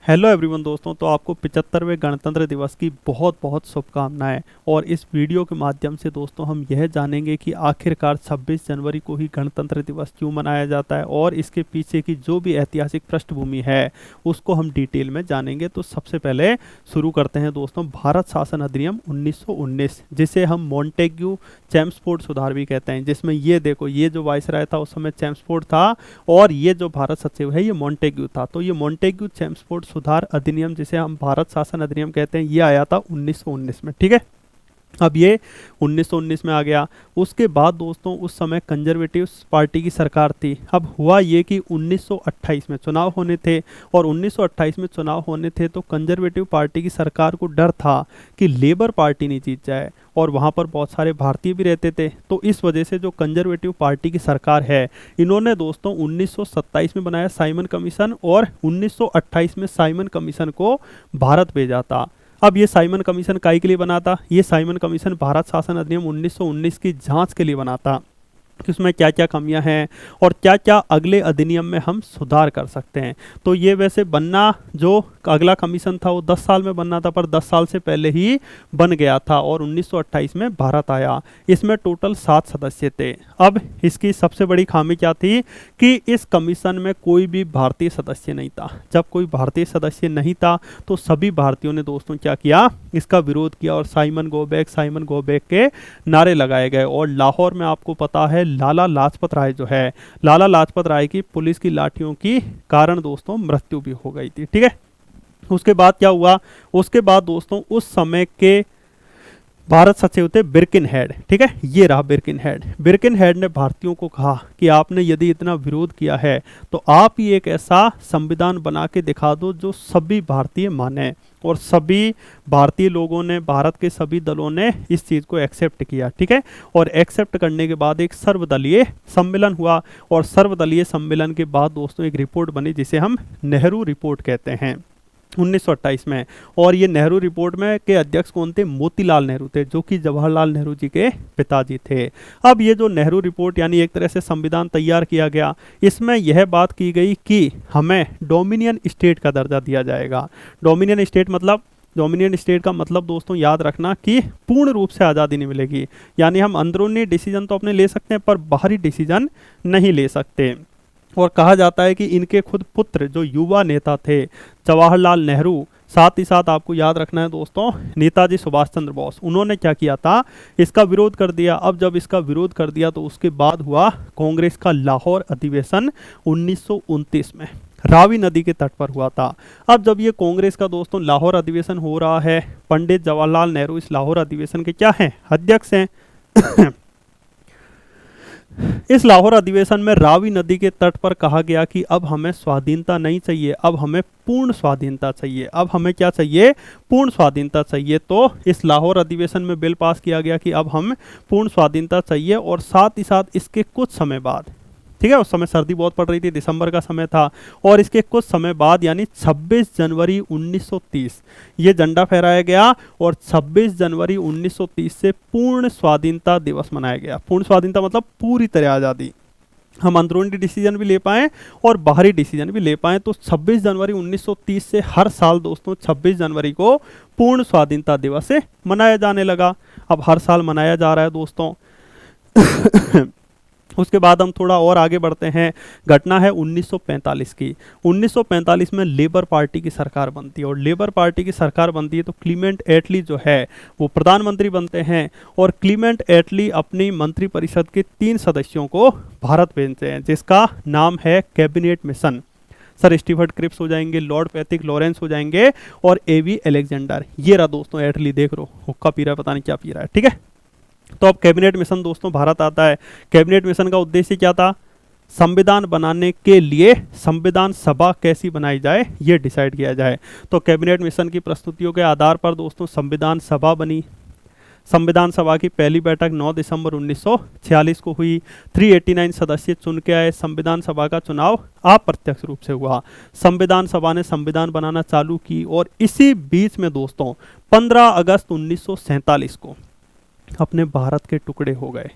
Hello everyone दोस्तों, तो आपको 75वें गणतंत्र दिवस की बहुत बहुत शुभकामनाएं। और इस वीडियो के माध्यम से दोस्तों हम यह जानेंगे कि आखिरकार 26 जनवरी को ही गणतंत्र दिवस क्यों मनाया जाता है और इसके पीछे की जो भी ऐतिहासिक पृष्ठभूमि है उसको हम डिटेल में जानेंगे। तो सबसे पहले शुरू करते हैं दोस्तों भारत शासन अधिनियम 1919, जिसे हम मॉन्टेग्यू चैम्सफोर्ड सुधार भी कहते हैं, जिसमें ये देखो, ये जो वायसराय था उस समय चैम्सफोर्ड था और ये जो भारत सचिव है ये मॉन्टेग्यू था। तो ये मॉन्टेग्यू चैम्सफोर्ड सुधार अधिनियम, जिसे हम भारत शासन अधिनियम कहते हैं, ये आया था 1919 में। ठीक है, अब ये 1919 में आ गया। उसके बाद दोस्तों उस समय कंजर्वेटिव पार्टी की सरकार थी। अब हुआ ये कि 1928 में चुनाव होने थे और 1928 में चुनाव होने थे तो कंजर्वेटिव पार्टी की सरकार को डर था कि लेबर पार्टी नहीं जीत जाए और वहाँ पर बहुत सारे भारतीय भी रहते थे। तो इस वजह से जो कंजर्वेटिव पार्टी की सरकार है, इन्होंने दोस्तों 1927 में बनाया साइमन कमीशन और 1928 में साइमन कमीशन को भारत भेजा था। अब ये साइमन कमीशन काहे के लिए बना था? ये साइमन कमीशन भारत शासन अधिनियम 1919 की जांच के लिए बना था कि उसमें क्या क्या कमियां हैं और क्या क्या अगले अधिनियम में हम सुधार कर सकते हैं। तो ये वैसे बनना, जो अगला कमीशन था वो 10 साल में बनना था, पर 10 साल से पहले ही बन गया था और 1928 में भारत आया। इसमें टोटल 7 सदस्य थे। अब इसकी सबसे बड़ी खामी क्या थी कि इस कमीशन में कोई भी भारतीय सदस्य नहीं था। जब कोई भारतीय सदस्य नहीं था तो सभी भारतीयों ने दोस्तों क्या किया, इसका विरोध किया और साइमन गो बैक के नारे लगाए गए। और लाहौर में आपको पता है लाला लाजपत राय जो है, लाला लाजपत राय की पुलिस की लाठियों की कारण दोस्तों मृत्यु भी हो गई थी। ठीक है, उसके बाद क्या हुआ? उसके बाद दोस्तों उस समय के भारत सचिव थे बिर्किनहेड। ठीक है, ये रहा बिर्किनहेड। बिर्किनहेड ने भारतीयों को कहा कि आपने यदि इतना विरोध किया है तो आप ही एक ऐसा संविधान बना के दिखा दो जो सभी भारतीय माने। और सभी भारतीय लोगों ने, भारत के सभी दलों ने इस चीज़ को एक्सेप्ट किया। ठीक है, और एक्सेप्ट करने के बाद एक सर्वदलीय सम्मेलन हुआ और सर्वदलीय सम्मेलन के बाद दोस्तों एक रिपोर्ट बनी जिसे हम नेहरू रिपोर्ट कहते हैं 1928 में। और ये नेहरू रिपोर्ट में के अध्यक्ष कौन थे? मोतीलाल नेहरू थे, जो कि जवाहरलाल नेहरू जी के पिताजी थे। अब ये जो नेहरू रिपोर्ट यानी एक तरह से संविधान तैयार किया गया, इसमें यह बात की गई कि हमें डोमिनियन स्टेट का दर्जा दिया जाएगा। डोमिनियन स्टेट का मतलब दोस्तों याद रखना कि पूर्ण रूप से आज़ादी नहीं मिलेगी, यानी हम अंदरूनी डिसीजन तो अपने ले सकते हैं पर बाहरी डिसीजन नहीं ले सकते। और कहा जाता है कि इनके खुद पुत्र जो युवा नेता थे जवाहरलाल नेहरू, साथ ही साथ आपको याद रखना है दोस्तों नेताजी सुभाष चंद्र बोस, उन्होंने क्या किया था, इसका विरोध कर दिया। अब जब इसका विरोध कर दिया तो उसके बाद हुआ कांग्रेस का लाहौर अधिवेशन 1929 में, रावी नदी के तट पर हुआ था। अब जब ये कांग्रेस का दोस्तों लाहौर अधिवेशन हो रहा है, पंडित जवाहरलाल नेहरू इस लाहौर अधिवेशन के क्या हैं? अध्यक्ष हैं। इस लाहौर अधिवेशन में रावी नदी के तट पर कहा गया कि अब हमें स्वाधीनता नहीं चाहिए, अब हमें पूर्ण स्वाधीनता चाहिए। अब हमें क्या चाहिए? पूर्ण स्वाधीनता चाहिए। तो इस लाहौर अधिवेशन में बिल पास किया गया कि अब हम पूर्ण स्वाधीनता चाहिए। और साथ ही साथ इसके कुछ समय बाद, ठीक है, उस समय सर्दी बहुत पड़ रही थी, दिसंबर का समय था, और इसके कुछ समय बाद यानी 26 जनवरी 1930 ये झंडा फहराया गया और 26 जनवरी 1930 से पूर्ण स्वाधीनता दिवस मनाया गया। पूर्ण स्वाधीनता मतलब पूरी तरह आज़ादी, हम अंदरूनी डिसीजन भी ले पाएँ और बाहरी डिसीजन भी ले पाएँ। तो 26 जनवरी 1930 से हर साल दोस्तों 26 जनवरी को पूर्ण स्वाधीनता दिवस से मनाया जाने लगा। अब हर साल मनाया जा रहा है दोस्तों। उसके बाद हम थोड़ा और आगे बढ़ते हैं। घटना है 1945 की। 1945 में लेबर पार्टी की सरकार बनती है और लेबर पार्टी की सरकार बनती है तो क्लीमेंट एटली जो है वो प्रधानमंत्री बनते हैं। और क्लीमेंट एटली अपनी मंत्रिपरिषद के 3 सदस्यों को भारत भेजते हैं, जिसका नाम है cabinet mission. Sir Stafford Cripps हो जाएंगे, लॉर्ड पैथिक लॉरेंस हो जाएंगे और एवी अलेक्जेंडर। ये रहा दोस्तों एटली, देख लो हुक्का पी रहा है, पता नहीं क्या पी रहा है। ठीक है, तो अब कैबिनेट मिशन दोस्तों भारत आता है। कैबिनेट मिशन का उद्देश्य क्या था? संविधान बनाने के लिए संविधान सभा कैसी बनाई जाए ये डिसाइड किया जाए। तो कैबिनेट मिशन की प्रस्तुतियों के आधार पर दोस्तों संविधान सभा बनी। संविधान सभा की पहली बैठक 9 दिसंबर 1946 को हुई। 389 सदस्य चुन के आए। संविधान सभा का चुनाव अप्रत्यक्ष रूप से हुआ। संविधान सभा ने संविधान बनाना चालू की और इसी बीच में दोस्तों 15 अगस्त 1947 को अपने भारत के टुकड़े हो गए।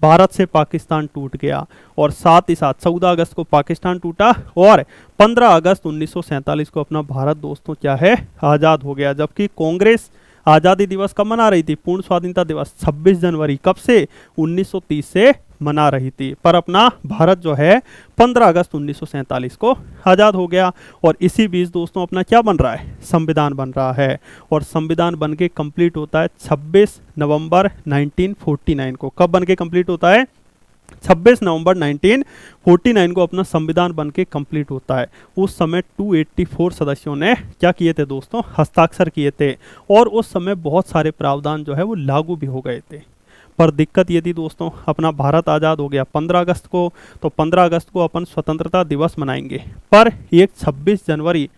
भारत से पाकिस्तान टूट गया और साथ ही साथ 14 अगस्त को पाकिस्तान टूटा और 15 अगस्त 1947 को अपना भारत दोस्तों क्या है आज़ाद हो गया। जबकि कांग्रेस आज़ादी दिवस कब मना रही थी, पूर्ण स्वाधीनता दिवस 26 जनवरी कब से, 1930 से मना रही थी, पर अपना भारत जो है 15 अगस्त 1947 को आज़ाद हो गया। और इसी बीच दोस्तों अपना क्या बन रहा है, संविधान बन रहा है और संविधान बन के कंप्लीट होता है 26 नवंबर 1949 को। कब बन के कंप्लीट होता है, 26 नवंबर 1949 को अपना संविधान बन के कंप्लीट होता है। उस समय 284 सदस्यों ने क्या किए थे दोस्तों, हस्ताक्षर किए थे और उस समय बहुत सारे प्रावधान जो है वो लागू भी हो गए थे। पर दिक्कत ये थी दोस्तों, अपना भारत आज़ाद हो गया 15 अगस्त को, तो 15 अगस्त को अपन स्वतंत्रता दिवस मनाएंगे, पर एक 26 जनवरी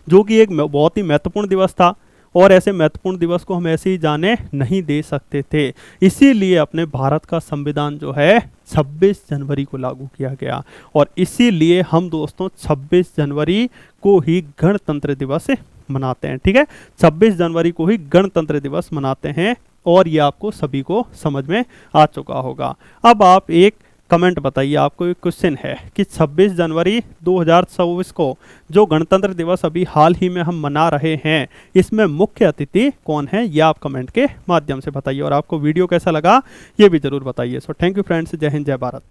जो कि एक बहुत ही महत्वपूर्ण दिवस था और ऐसे महत्वपूर्ण दिवस को हम ऐसे ही जाने नहीं दे सकते थे। इसीलिए अपने भारत का संविधान जो है 26 जनवरी को लागू किया गया और इसीलिए हम दोस्तों 26 जनवरी को ही गणतंत्र दिवस मनाते हैं। ठीक है, 26 जनवरी को ही गणतंत्र दिवस मनाते हैं और ये आपको सभी को समझ में आ चुका होगा। अब आप एक कमेंट बताइए, आपको एक क्वेश्चन है कि 26 जनवरी 2024 को जो गणतंत्र दिवस अभी हाल ही में हम मना रहे हैं, इसमें मुख्य अतिथि कौन है, ये आप कमेंट के माध्यम से बताइए और आपको वीडियो कैसा लगा ये भी जरूर बताइए। सो थैंक यू फ्रेंड्स, जय हिंद जय भारत।